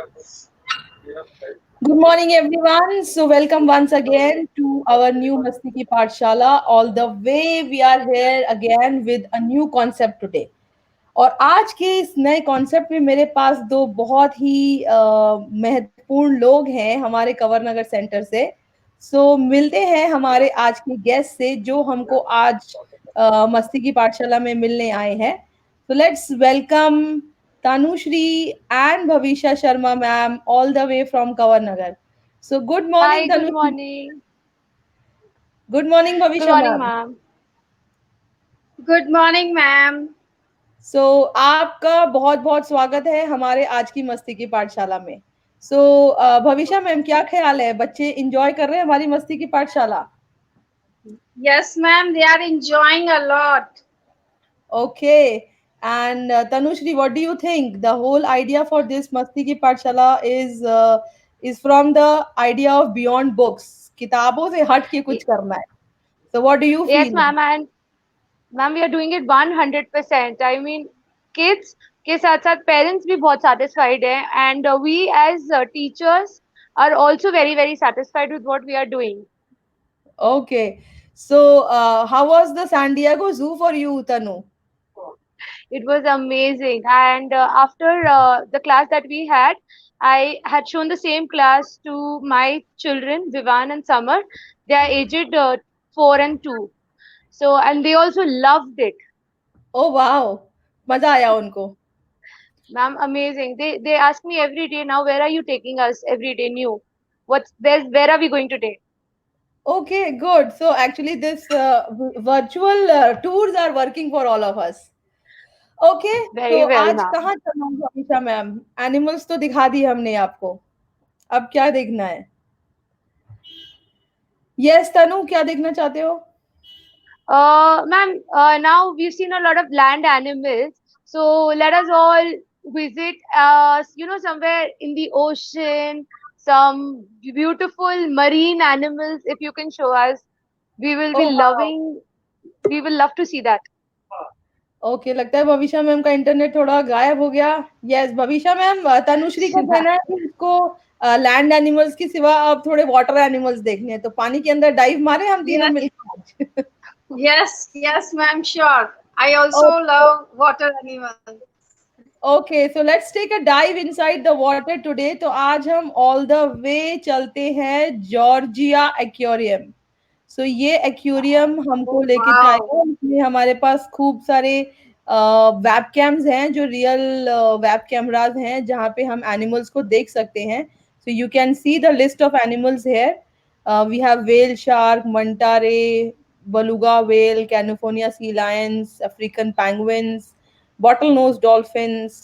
Good morning, everyone. So, welcome once again to our new Masti Ki Pathshala. All the way, we are here again with a new concept today. और आज के इस नए concept में मेरे पास दो बहुत ही महत्वपूर्ण लोग हैं हमारे कवर नगर सेंटर से। मिलते हैं हमारे आज के गेस्ट से जो हमको आज मस्ती की पाठशाला में मिलने आए हैं। Let's welcome Tanushree and Bhavishya Sharma ma'am all the way from Kavar Nagar. So good Hi, morning good Tanushree. morning. Good morning Good Bhavishya morning, ma'am. ma'am. Good morning, ma'am. आपका बहुत बहुत स्वागत है हमारे आज की मस्ती की पाठशाला में। भविष्या मैम, क्या ख्याल है, बच्चे इंजॉय कर रहे हैं हमारी मस्ती की पाठशाला? Yes, ma'am, they are enjoying a lot. Okay. And Tanushree, what do you think the whole idea for this मस्ती की पाठशाला is from the idea of beyond books, किताबों से हट के कुछ Y- करना है। So what do you Yes, feel? ma'am, and ma'am, we are doing it 100%. I mean, kids के साथ साथ parents भी बहुत satisfied हैं, and we as teachers are also very very satisfied with what we are doing. Okay. How was the San Diego zoo for you, Tanu? It was amazing, and after the class that we had, I had shown the same class to my children, Vivan and Summer. They are aged 4 and 2. So, and they also loved it. Oh wow, मजा आया उनको? Ma'am, amazing. They ask me every day now, where are you taking us every day new? Where are we going today? Okay, good. So actually, this virtual tours are working for all of us. Okay, तो Very well, आज ma'am. कहाँ चलना है Amisha ma'am? Animals तो दिखा दी हमने आपको, अब क्या देखना है? यस तनु, क्या देखना चाहते हो? Ma'am, now we've seen a lot of land animals. So let us all visit, somewhere in the ocean, some beautiful marine animals. If you can show us, we will be oh wow. loving. We will love to see that. Okay, लगता है भविष्या ma'am का internet थोड़ा गायब हो गया। Yes भविष्या ma'am, Tanushree का कहना है कि उसको लैंड एनिमल्स की सिवा अब थोड़े वाटर एनिमल्स देखने हैं, तो पानी के अंदर डाइव मारे हम तीनों Yes, मिलकर आज। yes, ma'am, sure. I also okay. love water animals. Okay, so let's take a dive inside the water today. तो आज हम ऑल द वे चलते हैं जॉर्जिया एक्वेरियम। ये एक्वेरियम हमको Oh, लेके wow. जाएगा। इसमें हमारे पास खूब सारे वेब कैम्स हैं जो रियल वेब कैमराज हैं जहाँ पे हम एनिमल्स को देख सकते हैं। So you can see the list of animals here. We have whale shark, manta ray, beluga whale, California sea lions, African penguins, bottlenose dolphins.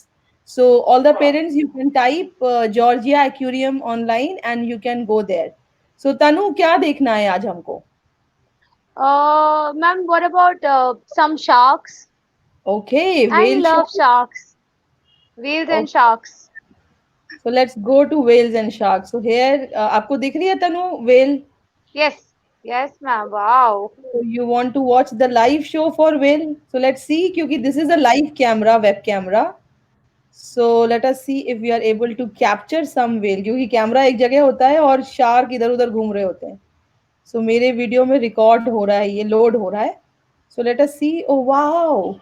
So all the parents, you can type Georgia Aquarium online and you can go there. So Tanu, क्या देखना है आज हमको? Ma'am, what about some sharks? Okay, I whale love shark. sharks, whales and Okay, sharks. so let's go to whales and sharks. So here, आपको दिख रही है तनु whale? Yes, yes, ma'am. Wow. So you want to watch the live show for whale? So let's see, क्योंकि this is a live camera, web camera. So let us see if we are able to capture some whale, क्योंकि camera एक जगह होता है और shark इधर उधर घूम रहे होते हैं। मेरे वीडियो में रिकॉर्ड हो रहा है, ये लोड हो रहा है। Let us see. Oh wow.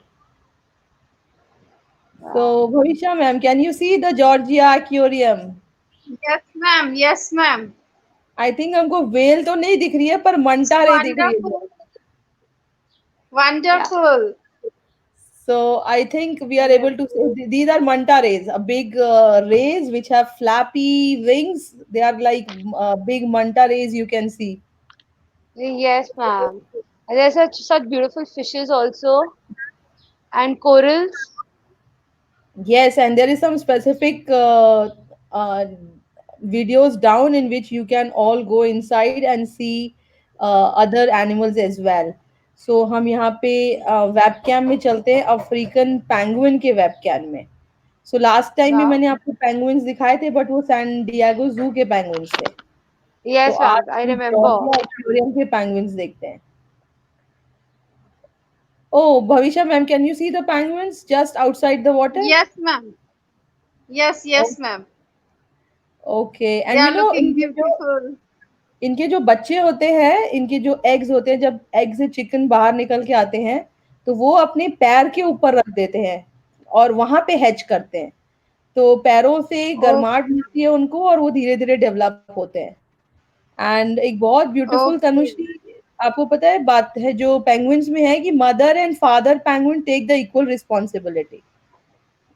Wow. Bhavishya ma'am, can you see the Georgia aquarium? Yes, ma'am. Yes, ma'am. I think हमको व्हेल तो नहीं दिख रही है पर It's मंटा रे दिख रही है। wonderful. Yeah. Wonderful. I think we are Yes. able to say these are manta rays, a big rays which have flappy wings. They are like big manta rays you can see. Yes, ma'am. And there's such beautiful fishes also and corals. Yes, and there is some specific videos down in which you can all go inside and see other animals as well. हम यहाँ पे webcam में चलते हैं, African penguin के webcam में। Last time भी Wow. मैंने आपको पेंगुइन्स दिखाए थे बट वो सैन डिएगो जू के पेंगुइन्स थे। Yes, आज ma'am. I हम remember. जॉर्जिया एक्वेरियम के पेंगुइन्स देखते हैं। Oh Bhavishya ma'am, can you see the penguins just outside the water? Yes, ma'am. Yes, ma'am. Okay, They and are looking beautiful. इनके जो बच्चे होते हैं, इनके जो एग्स होते हैं, जब एग से चिकन बाहर निकल के आते हैं तो वो अपने पैर के ऊपर रख देते हैं और वहां पे हैच करते हैं। तो पैरों से गर्माहट Okay. मिलती है उनको और वो धीरे धीरे डेवलप होते हैं। एंड एक बहुत ब्यूटीफुल, Okay. तनुश्री, आपको पता है बात है जो पेंगुइन्स में है कि mother and father penguin take the equal responsibility.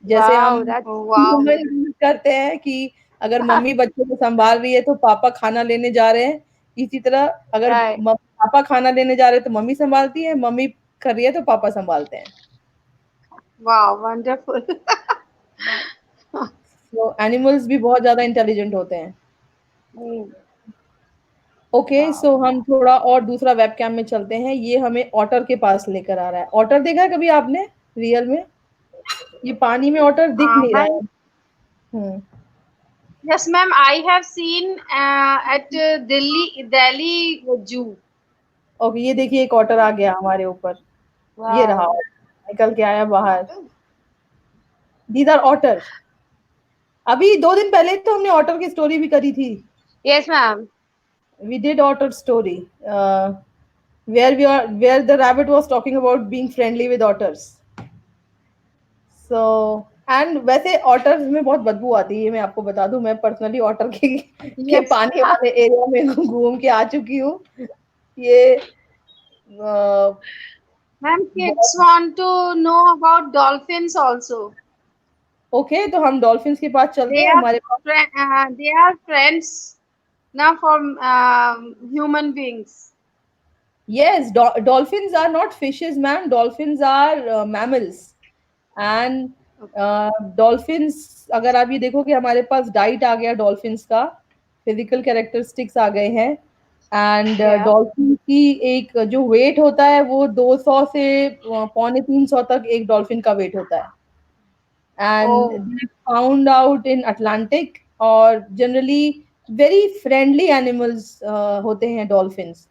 जैसे हम Wow, that's Oh, wow. Human करते हैं कि अगर मम्मी बच्चों को संभाल रही है तो पापा खाना लेने जा रहे हैं, इसी तरह अगर right. पापा खाना लेने जा रहे हैं तो मम्मी संभालती है, मम्मी कर रही है तो पापा संभालते हैं। Wow, wonderful. तो एनिमल्स भी बहुत ज्यादा इंटेलिजेंट होते हैं। Hmm. Okay, Wow. सो हम थोड़ा और दूसरा वेब कैम में चलते हैं। ये हमें ऑटर के पास लेकर आ रहा है। ऑटर देखा है कभी आपने रियल में? ये पानी में ऑटर दिख नहीं रहा Ma'am, है। हम्म। yes, ma'am. I have seen at Delhi Zoo. Okay, ये देखिए एक ऑटर आ गया हमारे ऊपर। ये रहा, Wow. निकल के आया बाहर। These are otter. अभी 2 दिन पहले तो हमने ऑटर की स्टोरी भी करी थी। Yes, ma'am. We did otter story, where the rabbit was talking about being friendly with otters. So and वैसे ऑटर्स में बहुत बदबू आती है, ये मैं आपको बता दूं। मैं पर्सनली ऑटर के Yes. पानी वाले एरिया में घूम के आ चुकी हूँ। ये Ma'am, kids बहुत want to know about dolphins also. Okay, तो हम डॉल्फिन्स के पास चलते They हैं। are हमारे पास they are friends now for human beings. yes, dolphins are not fishes, ma'am. Dolphins are mammals. And dolphins, अगर आप ये देखो कि हमारे पास डाइट आ गया डॉल्फिन्स का, फिजिकल कैरेक्टरिस्टिक्स आ गए हैं। And Yeah. डॉल्फिन की एक जो वेट होता है वो 200 से 250 तक एक डॉल्फिन का वेट होता है। And Oh, found out in Atlantic, और जनरली वेरी फ्रेंडली एनिमल्स होते हैं डॉल्फिन्स।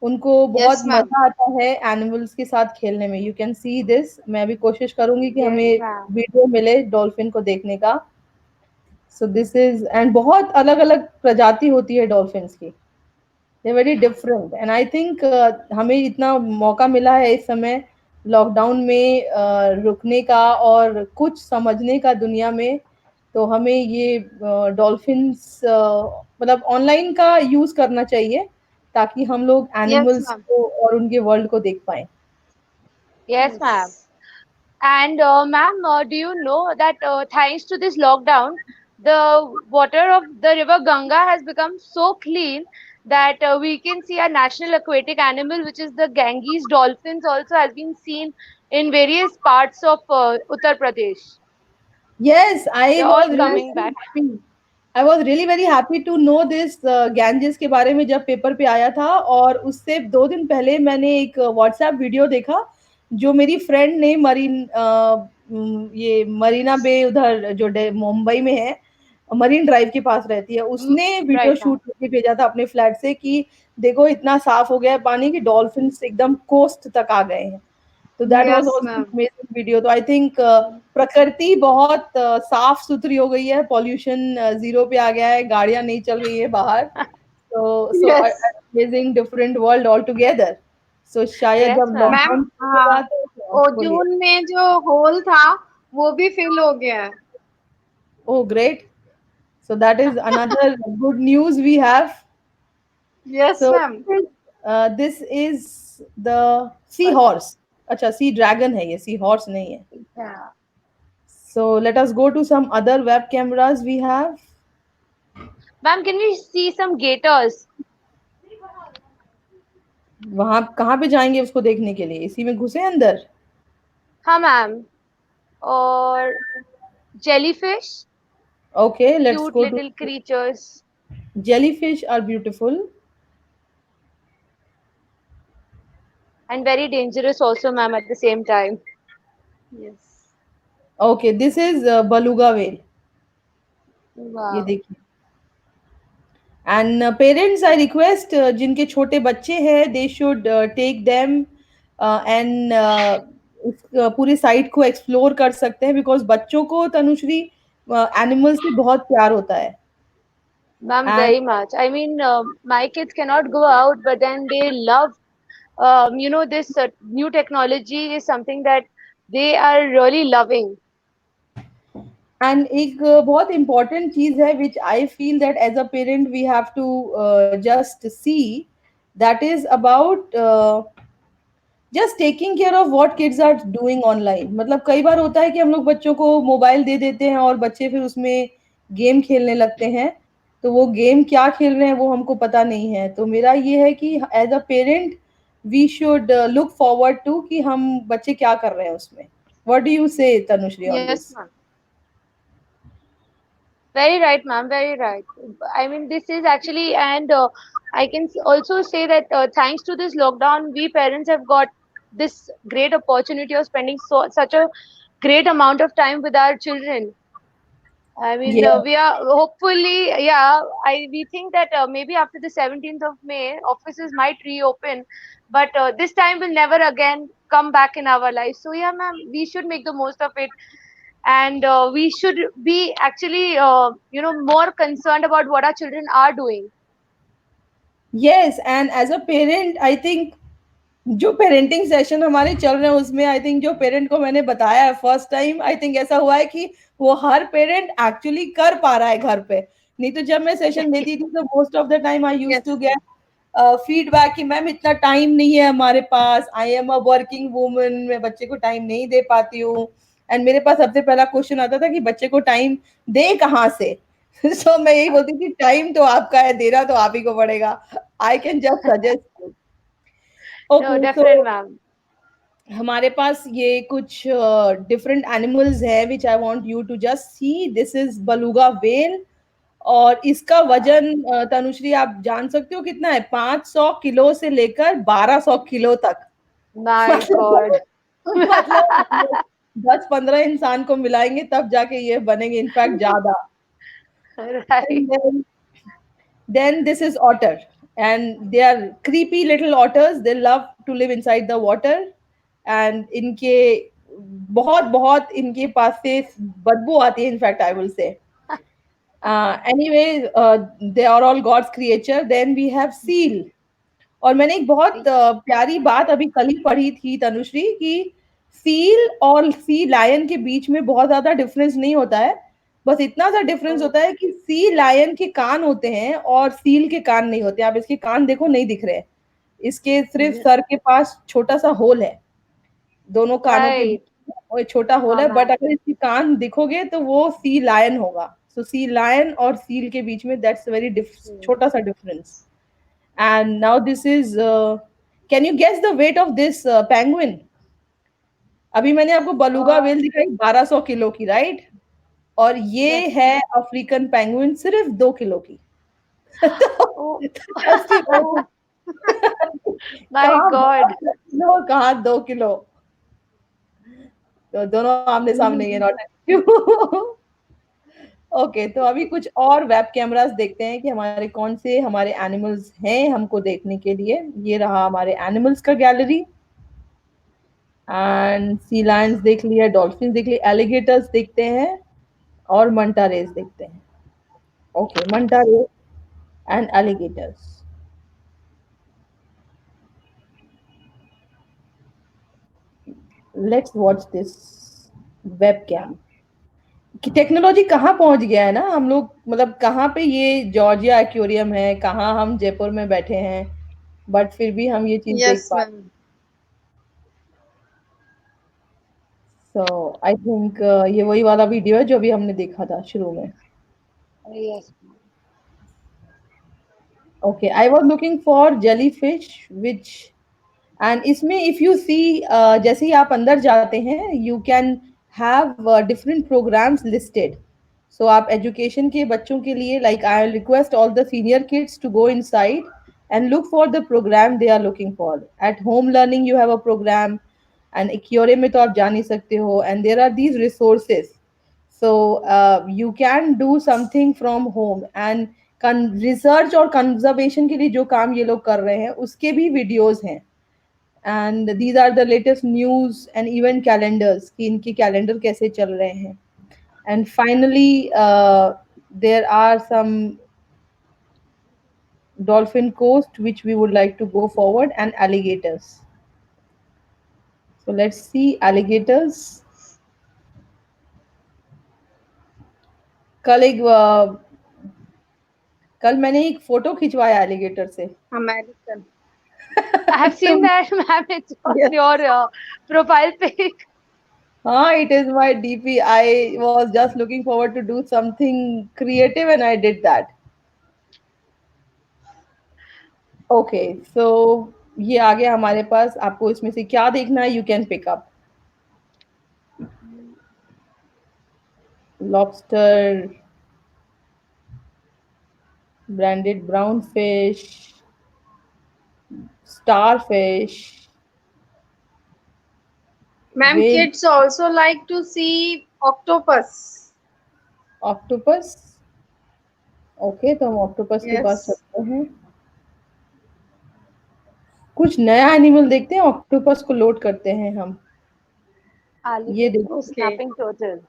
उनको बहुत yes, ma'am. मजा आता है एनिमल्स के साथ खेलने में। You can see this. मैं भी कोशिश करूंगी कि Yes, हमें ma'am. वीडियो मिले डॉल्फिन को देखने का। सो दिस इज, एंड बहुत अलग अलग प्रजाति होती है डॉल्फिन्स की। They very different, and I think हमें इतना मौका मिला है इस समय लॉकडाउन में रुकने का और कुछ समझने का दुनिया में। तो हमें ये डॉल्फिन्स मतलब ऑनलाइन का यूज करना चाहिए ताकि हम लोग Yes, एनिमल्स ma'am. को और उनके वर्ल्ड को देख पाए। Yes, ma'am. Yes. And ma'am, do you know that thanks to this lockdown, the water of the river Ganga has become so clean that we can see a national aquatic animal, which is the Ganges dolphins, also has been seen in various parts of Uttar Pradesh. Yes, I They're was all really Yes. coming very back. happy. I was really very happy to know this Ganges के बारे में जब paper पे आया था। और उससे 2 दिन पहले मैंने एक व्हाट्सएप वीडियो देखा जो मेरी फ्रेंड ने ये मरीना बे उधर जो मुंबई में है, मरीन ड्राइव के पास रहती है, Mm, उसने वीडियो right, शूट ma'am. करके भेजा था अपने फ्लैट से कि देखो इतना साफ हो गया है पानी कि डॉल्फिन्स एकदम कोस्ट तक आ गए हैं। तो that was Yes, also ma'am. Amazing video. तो आई थिंक प्रकृति बहुत साफ सुथरी हो गई है। पॉल्यूशन जीरो पे आ गया है, गाड़ियां नहीं चल रही है बाहर। So Yes. Amazing, different world all together. So शायद Yes, जब ma'am. मैम, लॉकडाउन खुलेगा तो बोलिए। ओजोन में जो होल था वो भी फिल हो गया है। Oh great, so that is another good news we have. Yes so ma'am. This is the sea horse. अच्छा, सी ड्रैगन है ये, सी हॉर्स नहीं है। Yeah. So let us go to some other web cameras we have. Ma'am, can we see some gators? वहां कहाँ पे जाएंगे उसको देखने के लिए? इसी में घुसे अंदर? हाँ, ma'am. Or jellyfish, Okay, let's cute go to little creatures. jellyfish are beautiful. And very dangerous also, ma'am, at the same time. Yes. Okay, this is beluga whale. ये Wow. देखिए। And parents, I request जिनके छोटे बच्चे हैं they should take them and इस पूरी site को explore कर सकते हैं बिकॉज बच्चों को, तनुश्री, एनिमल से बहुत प्यार होता है। Ma'am, And very much. I mean, my kids cannot go out, but then they love, this new technology is something that they are really loving. एक बहुत इम्पोर्टेंट चीज है which I feel that as a parent we have to just see that is about just taking care of what kids are doing online. मतलब कई बार होता है कि हम लोग बच्चों को मोबाइल दे देते हैं और बच्चे फिर उसमें गेम खेलने लगते हैं, तो वो गेम क्या खेल रहे हैं वो हमको पता नहीं है. तो मेरा ये है कि as a parent we should look forward to कि हम बच्चे क्या कर रहे हैं उसमें. व्हाट डू यू से Tanushree on Yes, this? ma'am. Very right, ma'am. Very right. I mean, this is actually, and I can also say that thanks to this lockdown, we parents have got this great opportunity of spending such a great amount of time with our children. I mean, Yeah. we are hopefully, yeah. We think that maybe after the 17th of May, offices might reopen, but this time will never again come back in our lives. So yeah, ma'am, we should make the most of it, and we should be actually, more concerned about what our children are doing. Yes, and as a parent, I think जो parenting session हमारे चल रहे हैं उसमें I think जो parent को मैंने बताया है फर्स्ट टाइम, आई थिंक ऐसा हुआ है कि वो हर पेरेंट एक्चुअली कर पा रहा है घर पे. नहीं तो जब मैं सेशन देती थी तो most of the time I use to Yes, get feedback कि मैम इतना टाइम नहीं है हमारे पास, I am a working woman, मैं बच्चे को टाइम नहीं दे पाती हूँ. एंड मेरे पास सबसे पहला क्वेश्चन आता था कि बच्चे को टाइम दे कहाँ से. सो मैं यही बोलती थी टाइम तो आपका है, देना तो आप ही को पड़ेगा. I can just suggest. No, okay, so definitely, ma'am. हमारे पास ये कुछ डिफरेंट एनिमल्स हैं which I want you to just see. This is beluga whale. और इसका वजन तनुश्री आप जान सकते हो कितना है? 500 किलो से लेकर 1200 किलो तक. My God. मतलब मतलब 10-15 इंसान को मिलाएंगे तब जाके ये बनेंगे, इनफैक्ट ज्यादा. Right. And then this is otter, and they are creepy little otters. They love to live inside the water, and इनके बहुत बहुत इनके पास से बदबू आती है, in fact I will say. Anyway, they are all God's creature. Then we have seal. और मैंने एक बहुत प्यारी बात अभी कल ही पढ़ी थी तनुश्री कि सील और सी लायन के बीच में बहुत ज्यादा डिफरेंस नहीं होता है. बस इतना सा डिफरेंस Oh, होता है कि सी लायन के कान होते हैं और सील के कान नहीं होते. आप इसके कान देखो, नहीं दिख रहे. इसके सिर्फ yeah. सर के पास छोटा सा होल है, दोनों कानों के बीच Right. में और एक छोटा होल हाँ, है. But ma'am. अगर इसके कान दिखोगे तो वो सी लायन होगा. सो सी लायन और सील के बीच में दैट्स वेरी Hmm. छोटा सा difference. And now this is can you guess the weight of this penguin? अभी मैंने आपको बलूगा Uh, वेल दिखाई 1200 किलो की, राइट? और ये yes. है अफ्रीकन पेंगुइन सिर्फ 2 किलो की. Oh, तो जस्ट oh, इमेजिन. my कहाँ God. 12 किलो, कहाँ 2 किलो. तो दोनों आमने सामने ये नॉट. ओके, तो अभी कुछ और वेब कैमरास देखते हैं कि हमारे कौन से हमारे एनिमल्स हैं हमको देखने के लिए. ये रहा हमारे एनिमल्स का गैलरी. एंड सी लायंस देख लिया, डॉल्फिन देख लिया, एलिगेटर्स देखते हैं और मंटा रेस देखते हैं. Okay, manta rays and alligators. Let's watch this web cam. कि टेक्नोलॉजी कहाँ पहुंच गया है ना हम लोग. मतलब कहाँ पे ये जॉर्जिया एक्वेरियम है, कहाँ हम जयपुर में बैठे हैं, बट फिर भी हम ये चीज देख yes, पा. ma'am. सो आई थिंक ये वही वाला वीडियो है जो अभी हमने देखा था शुरू में. Yes. Okay, I was looking for jellyfish which. And इसमें इफ यू सी, जैसे ही आप अंदर जाते हैं you can have different programs listed. So आप एजुकेशन के बच्चों के लिए, like I request all the senior kids to go inside and look for the program they are looking for. At home learning you have a program, and Equore में तो आप जा नहीं सकते हो, and there are these resources. So you can do something from home, and research और conservation के लिए जो काम ये लोग कर रहे हैं उसके भी videos हैं. And these are the latest news and event calendars कि इनके calendar कैसे चल रहे हैं. And finally there are some dolphin coast, which we would like to go forward, and alligators. So let's see alligators. कल एक कल मैंने एक फोटो खिंचवाया एलिगेटर से. American. I have तो seen that, ma'am. It's on Yes. your profile pic. हाँ, it is my DP. I was just looking forward to do something creative and I did that. Okay so ये आ गया हमारे पास. आपको इसमें से क्या देखना है, you can pick up. Lobster, branded brown fish, star fish, Ma'am, well, kids also like to see octopus. Octopus. Okay तो हम ऑक्टोपस के पास Yes. चलते हैं. कुछ नया एनिमल देखते हैं, ऑक्टोपस को लोड करते हैं हम. ये Alligator देखो. Okay. snapping turtle.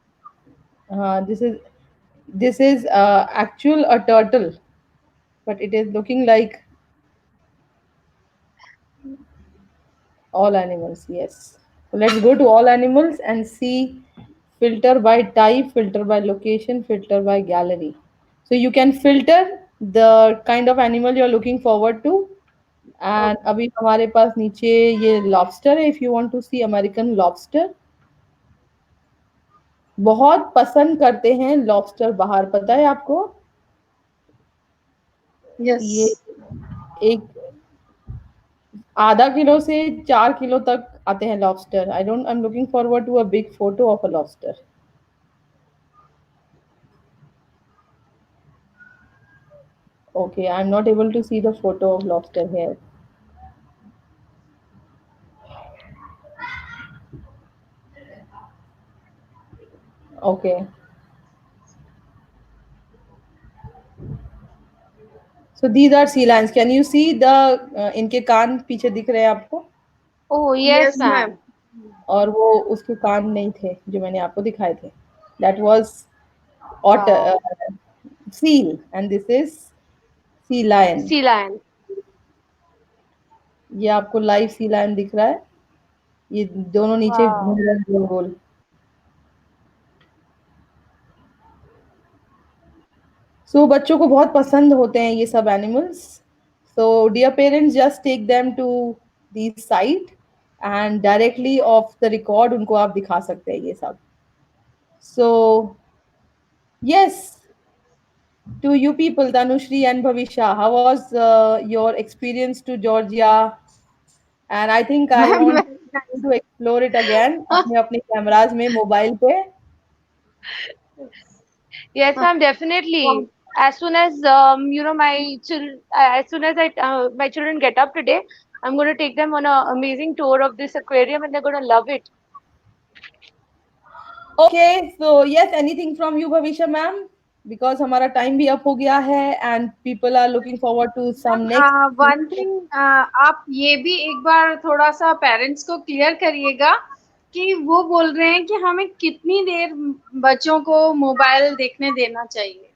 हाँ, this is actual a turtle, but it is looking like all animals. Yes. So let's go to all animals and see. Filter by type, filter by location, filter by gallery. So you can filter the kind of animal you're looking forward to. And Okay. अभी हमारे पास नीचे ये lobster है. If you want to see American lobster, बहुत पसंद करते हैं lobster बाहर, पता है आपको. ये Yes. एक आधा किलो से 4 किलो तक आते हैं lobster. I'm looking forward to a big photo of a lobster. Okay, I'm not able to see the photo of lobster here. Okay. So these are sea lions. Can you see the इनके कान पीछे दिख रहे हैं आपको? Oh, yes, Yes, ma'am. ma'am. और वो उसके कान नहीं थे जो मैंने आपको दिखाए थे. That was otter, Wow. seal, and this is sea lion. Sea lion. ये आपको लाइव sea lion दिख रहा है. ये दोनों नीचे घूम Wow. रहे हैं गोल गोल. सो बच्चों को बहुत पसंद होते हैं ये सब animals. So dear parents, just take them to the site and directly off the record उनको आप दिखा सकते हैं ये सब. So yes, to you people, Tanushri and Bhavisha, how was your experience to Georgia? And I think I Ma'am, want to explore it again अपने अपने cameras में मोबाइल पे. Yes, ma'am, definitely. As soon as as soon as my children get up today, I'm going to take them on an amazing tour of this aquarium, and they're going to love it. Okay, so yes, anything from you, Bhavisha ma'am? Because हमारा time भी up हो गया है and people are looking forward to some next. One thing आप ये भी एक बार थोड़ा सा पेरेंट्स को क्लियर करिएगा कि वो बोल रहे हैं कि हमें कितनी देर बच्चों को मोबाइल देखने देना चाहिए,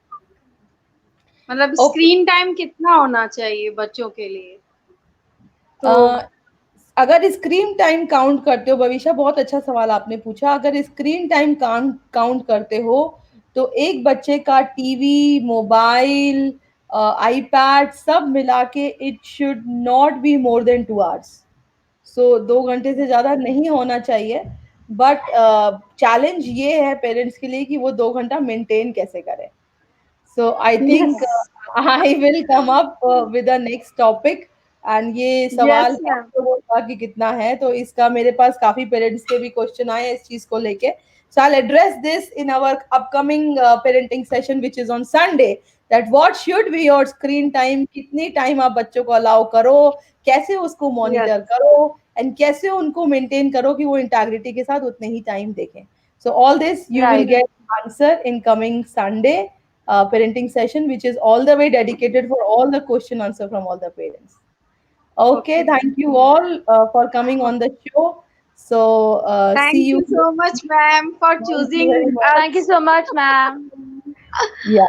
मतलब Okay. स्क्रीन टाइम कितना होना चाहिए बच्चों के लिए. तो अगर स्क्रीन टाइम काउंट करते हो, भविष्य बहुत अच्छा सवाल आपने पूछा. अगर स्क्रीन टाइम काउंट करते हो तो एक बच्चे का टीवी, मोबाइल, आईपैड सब मिला के it should not be more than 2 hours. So 2 घंटे से ज्यादा नहीं होना चाहिए. बट चैलेंज ये है पेरेंट्स के लिए कि वो 2 घंटा मेंटेन कैसे करें. So I think yes I will come up with the next topic. And ये सवाल यस मैम. आपको होगा कि कितना है, तो इसका मेरे पास काफी पेरेंट्स के भी क्वेश्चन आए हैं इस चीज को लेके. So I'll address this in our upcoming parenting session which is on Sunday, that what should be your screen time, कितनी टाइम आप बच्चों को अलाउ करो, कैसे उसको मॉनिटर यस करो, एंड कैसे उनको मेंटेन करो कि वो इंटेग्रिटी के साथ उतने ही टाइम देखें. So all this you will Right. get answer in coming Sunday parenting session, which is all the way dedicated for all the question answer from all the parents. Okay, okay ma'am. thank you all for coming on the show. So see thank you. You so much ma'am for Thank you choosing very much. Thank you us. so much, ma'am. Yeah.